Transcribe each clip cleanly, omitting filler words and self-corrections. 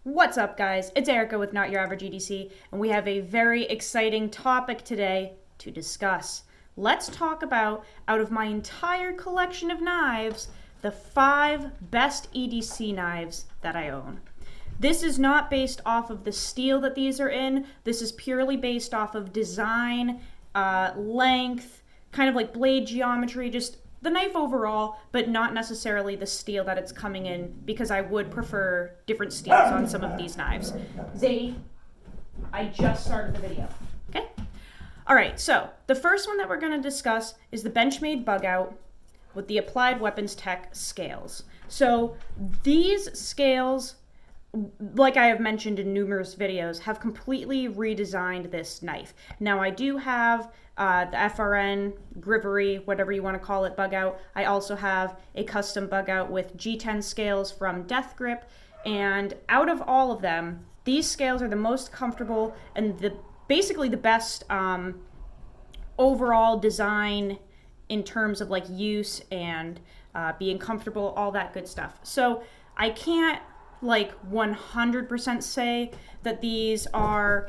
What's up, guys? It's Erica with Not Your Average EDC, and we have a very exciting topic today to discuss. Let's talk about, out of my entire collection of knives, the 5 best EDC knives that I own. This is not based off of the steel that these are in. This is purely based off of design, length, kind of like blade geometry, just the knife overall, but not necessarily the steel that it's coming in, because I would prefer different steels on some of these knives. Zadie, I just started the video, okay? All right, so the first one that we're gonna discuss is the Benchmade Bugout with the Applied Weapons Tech scales. So these scales, like I have mentioned in numerous videos, have completely redesigned this knife. Now I do have the FRN, Grivery, whatever you want to call it, bug out. I also have a custom bug out with G10 scales from Death Grip, and out of all of them, these scales are the most comfortable and basically the best overall design in terms of like use and being comfortable, all that good stuff. So I can't like 100% say that these are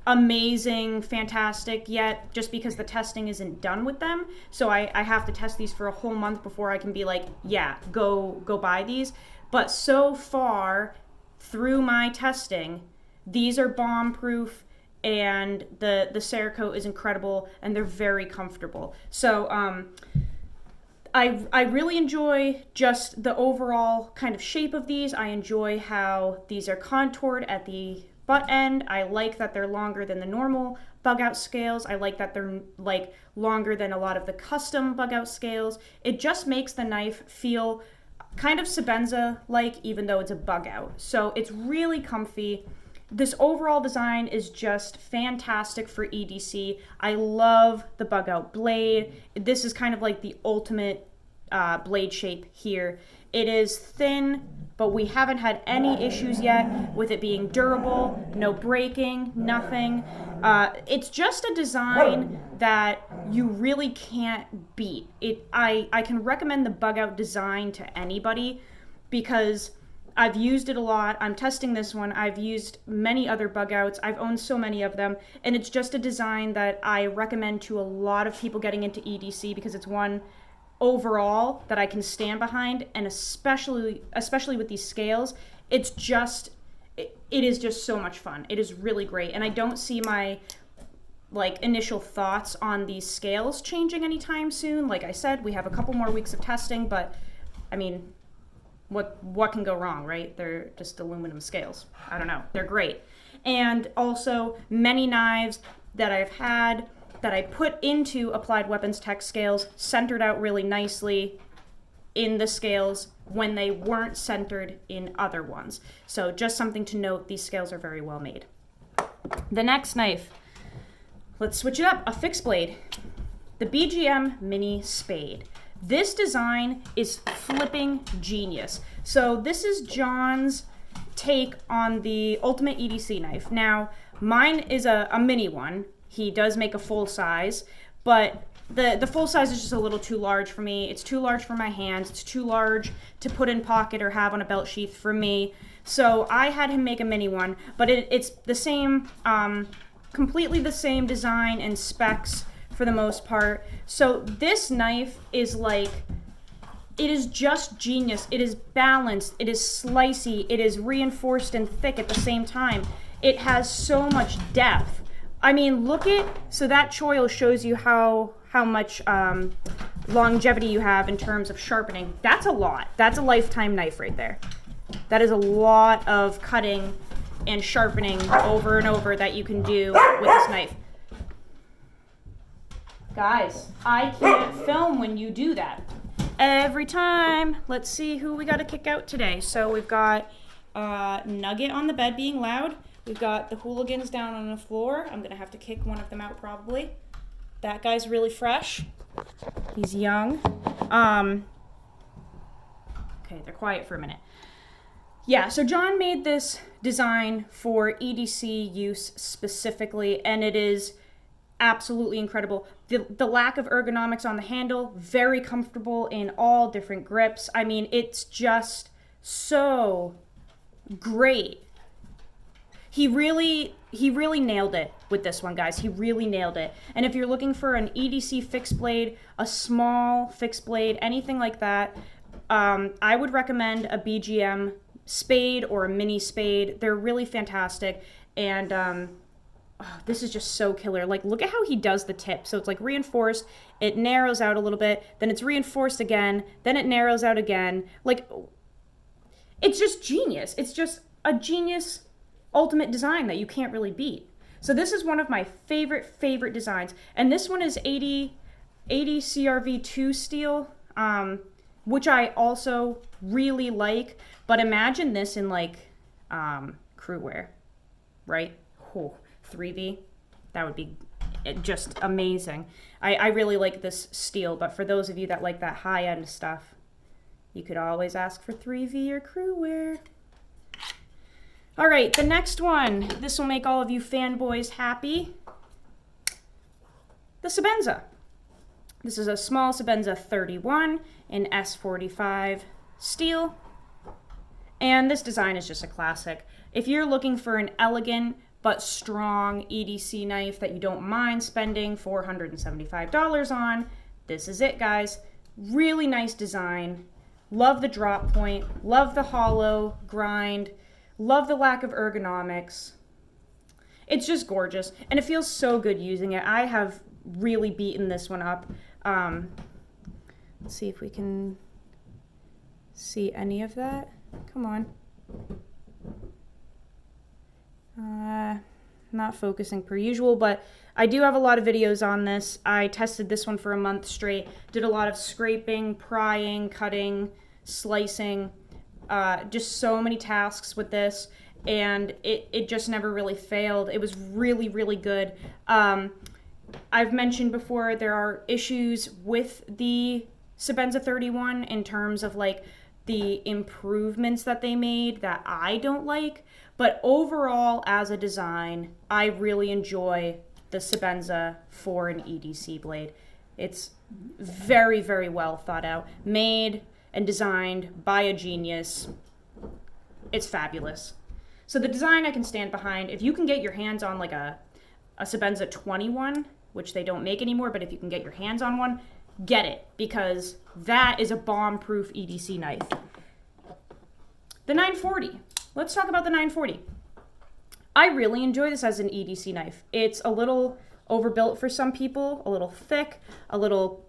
amazing, fantastic yet, just because the testing isn't done with them. So I have to test these for a whole month before I can be like, yeah, go buy these. But so far through my testing, these are bomb proof, and the Cerakote is incredible, and they're very comfortable. So I really enjoy just the overall kind of shape of these. I enjoy how these are contoured at the butt end. I like that they're longer than the normal bug out scales. I like that they're like longer than a lot of the custom bug out scales. It just makes the knife feel kind of Sebenza like, even though it's a bug out. So it's really comfy. This overall design is just fantastic for EDC. I love the bug out blade. This is kind of like the ultimate blade shape here. It is thin, but we haven't had any issues yet with it being durable, no breaking, nothing. It's just a design that you really can't beat. I can recommend the bug out design to anybody because I've used it a lot. I'm testing this one. I've used many other bug outs. I've owned so many of them, and it's just a design that I recommend to a lot of people getting into EDC because it's one overall that I can stand behind, and especially with these scales, it is just so much fun. It is really great, and I don't see my like initial thoughts on these scales changing anytime soon. Like I said, we have a couple more weeks of testing, but I mean, what can go wrong, right? They're just aluminum scales. I don't know. They're great. And also many knives that I've had that I put into Applied Weapons Tech scales centered out really nicely in the scales when they weren't centered in other ones. So just something to note, these scales are very well made. The next knife, let's switch it up, a fixed blade. The BGM Mini Spade. This design is flipping genius. So this is John's take on the ultimate EDC knife. Now, mine is a mini one. He does make a full size, but the full size is just a little too large for me. It's too large for my hands. It's too large to put in pocket or have on a belt sheath for me. So I had him make a mini one, but it's the same, completely the same design and specs for the most part. So this knife is like, it is just genius. It is balanced. It is slicey. It is reinforced and thick at the same time. It has so much depth. I mean, so that choil shows you how much longevity you have in terms of sharpening. That's a lot. That's a lifetime knife right there. That is a lot of cutting and sharpening over and over that you can do with this knife. Guys, I can't film when you do that. Every time. Let's see who we got to kick out today. So we've got Nugget on the bed being loud. We've got the hooligans down on the floor. I'm going to have to kick one of them out probably. That guy's really fresh. He's young. Okay, they're quiet for a minute. Yeah, so John made this design for EDC use specifically, and it is absolutely incredible. The lack of ergonomics on the handle, very comfortable in all different grips. I mean, it's just so great he really nailed it with this one, guys. He really nailed it. And if you're looking for an EDC fixed blade, a small fixed blade, anything like that, I would recommend a BGM Spade or a Mini Spade. They're really fantastic. And this is just so killer. Like, look at how he does the tip. So it's like reinforced, it narrows out a little bit, then it's reinforced again, then it narrows out again. Like, it's just genius. It's just a genius ultimate design that you can't really beat. So this is one of my favorite designs. And this one is 80 CRV2 steel, which I also really like. But imagine this in like crew wear, right? Oh, 3V, that would be just amazing. I really like this steel, but for those of you that like that high-end stuff, you could always ask for 3V or crew wear. All right, the next one. This will make all of you fanboys happy. The Sebenza. This is a small Sebenza 31 in S45 steel. And this design is just a classic. If you're looking for an elegant but strong EDC knife that you don't mind spending $475 on, this is it, guys. Really nice design. Love the drop point. Love the hollow grind. Love the lack of ergonomics. It's just gorgeous. And it feels so good using it. I have really beaten this one up. Let's see if we can see any of that. Come on. Not focusing per usual, but I do have a lot of videos on this. I tested this one for a month straight. Did a lot of scraping, prying, cutting, slicing. Just so many tasks with this, and it just never really failed. It was really, really good. I've mentioned before there are issues with the Sebenza 31 in terms of like the improvements that they made that I don't like, but overall as a design, I really enjoy the Sebenza for an EDC blade. It's very, very well thought out, made and designed by a genius. It's fabulous. So the design I can stand behind. If you can get your hands on like a Sebenza 21, which they don't make anymore, but if you can get your hands on one, get it, because that is a bomb-proof EDC knife. The 940. Let's talk about the 940. I really enjoy this as an EDC knife. It's a little overbuilt for some people, a little thick, a little,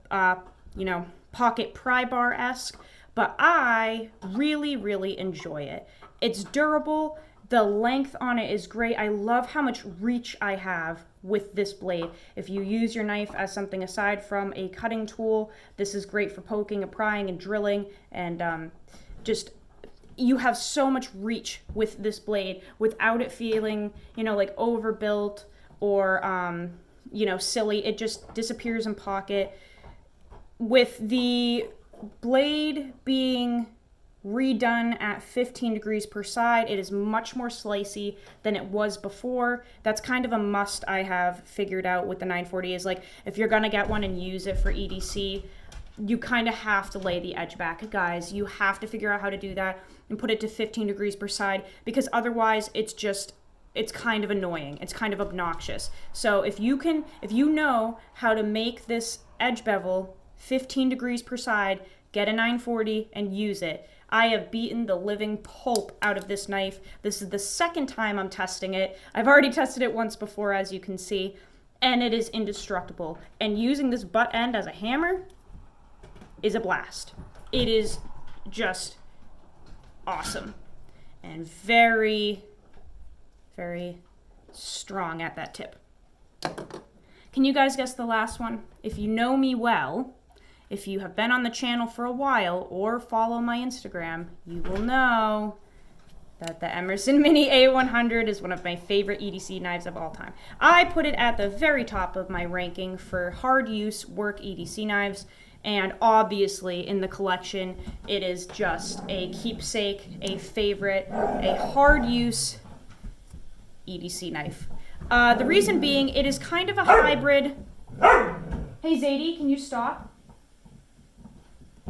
pocket pry bar-esque, but I really, really enjoy it. It's durable. The length on it is great. I love how much reach I have with this blade. If you use your knife as something aside from a cutting tool, this is great for poking and prying and drilling, and you have so much reach with this blade without it feeling, like overbuilt or, silly. It just disappears in pocket. With the blade being redone at 15 degrees per side, it is much more slicey than it was before. That's kind of a must I have figured out with the 940, is like, if you're gonna get one and use it for EDC, you kind of have to lay the edge back, guys. You have to figure out how to do that and put it to 15 degrees per side, because otherwise it's kind of annoying. It's kind of obnoxious. So if you know how to make this edge bevel 15 degrees per side, get a 940 and use it. I have beaten the living pulp out of this knife. This is the second time I'm testing it. I've already tested it once before, as you can see, and it is indestructible. And using this butt end as a hammer is a blast. It is just awesome and very, very strong at that tip. Can you guys guess the last one? If you know me well, if you have been on the channel for a while or follow my Instagram, you will know that the Emerson Mini A100 is one of my favorite EDC knives of all time. I put it at the very top of my ranking for hard use work EDC knives, and obviously in the collection, it is just a keepsake, a favorite, a hard use EDC knife. The reason being, it is kind of a hybrid. Hey Zadie, can you stop?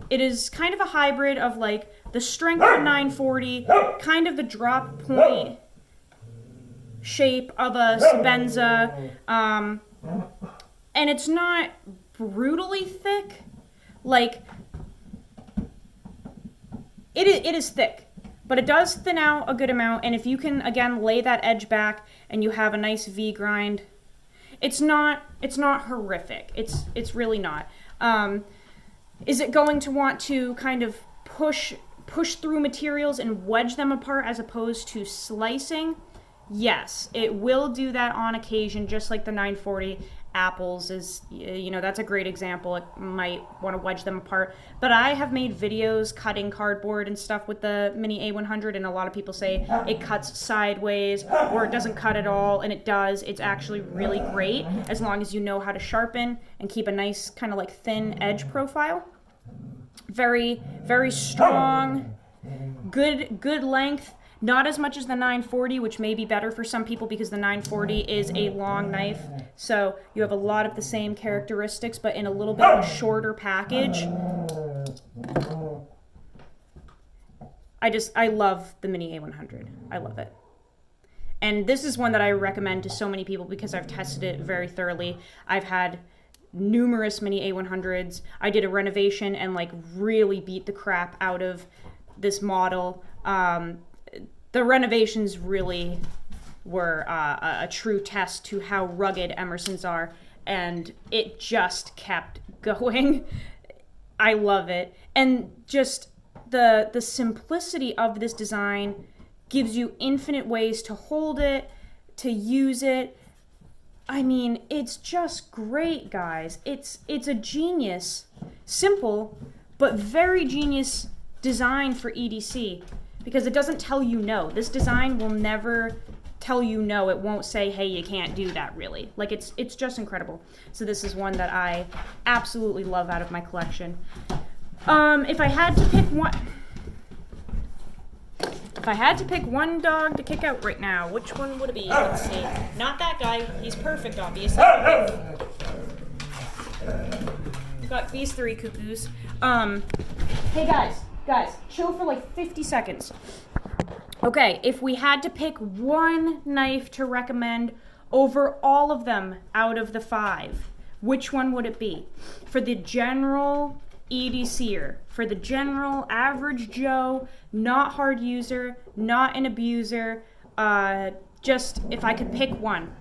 It is kind of a hybrid of like the strength of 940, kind of the drop point shape of a Sebenza, and it's not brutally thick. Like, it is thick, but it does thin out a good amount, and if you can, again, lay that edge back and you have a nice V grind, it's not horrific. It's really not. Is it going to want to kind of push through materials and wedge them apart as opposed to slicing? Yes, it will do that on occasion, just like the 940 apples is, you know, that's a great example. It might want to wedge them apart. But I have made videos cutting cardboard and stuff with the Mini A100, and a lot of people say it cuts sideways or it doesn't cut at all, and it does. It's actually really great as long as you know how to sharpen and keep a nice kind of like thin edge profile. Very, very strong, good length. Not as much as the 940, which may be better for some people because the 940 is a long knife. So you have a lot of the same characteristics, but in a little bit of a shorter package. I love the Mini A100. I love it. And this is one that I recommend to so many people because I've tested it very thoroughly. I've had numerous Mini A100s. I did a renovation and like really beat the crap out of this model. The renovations really were a true test to how rugged Emersons are, and it just kept going. I love it. And just the simplicity of this design gives you infinite ways to hold it, to use it. I mean, it's just great, guys. It's a genius, simple, but very genius design for EDC. Because it doesn't tell you no. This design will never tell you no. It won't say, hey, you can't do that, really. Like, it's just incredible. So this is one that I absolutely love out of my collection. If I had to pick one dog to kick out right now, which one would it be? Let's see. Not that guy. He's perfect, obviously. Got these three cuckoos. Hey, guys, chill for like 50 seconds. Okay, if we had to pick one knife to recommend over all of them out of the 5, which one would it be? For the general EDCer, for the general average Joe, not hard user, not an abuser, just if I could pick one.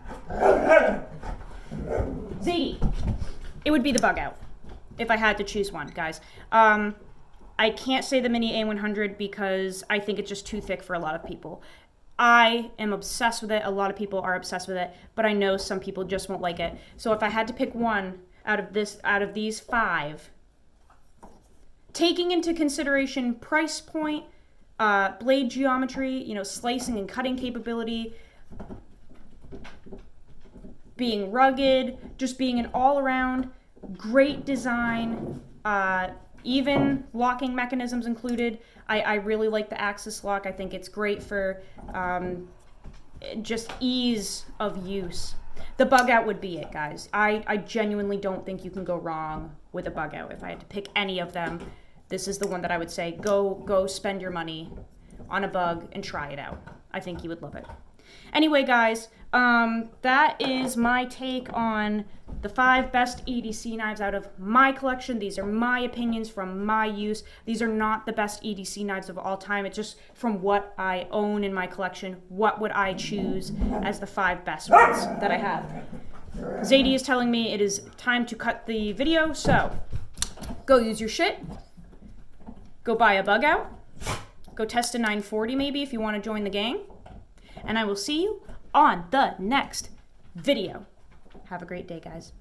Zadie, it would be the Bugout, if I had to choose one, guys. I can't say the Mini A100 because I think it's just too thick for a lot of people. I am obsessed with it. A lot of people are obsessed with it, but I know some people just won't like it. So if I had to pick one out of these 5, taking into consideration price point, blade geometry, you know, slicing and cutting capability, being rugged, just being an all-around great design, even locking mechanisms included. I really like the axis lock. I think it's great for just ease of use. The Bugout would be it, guys. I genuinely don't think you can go wrong with a Bugout. If I had to pick any of them, this is the one that I would say, go spend your money on a bug and try it out. I think you would love it. Anyway, guys, that is my take on the 5 best EDC knives out of my collection. These are my opinions from my use. These are not the best EDC knives of all time. It's just from what I own in my collection. What would I choose as the 5 best ones that I have? Zadie is telling me it is time to cut the video, so go use your shit. Go buy a Bugout. Go test a 940 maybe if you want to join the gang. And I will see you on the next video. Have a great day, guys.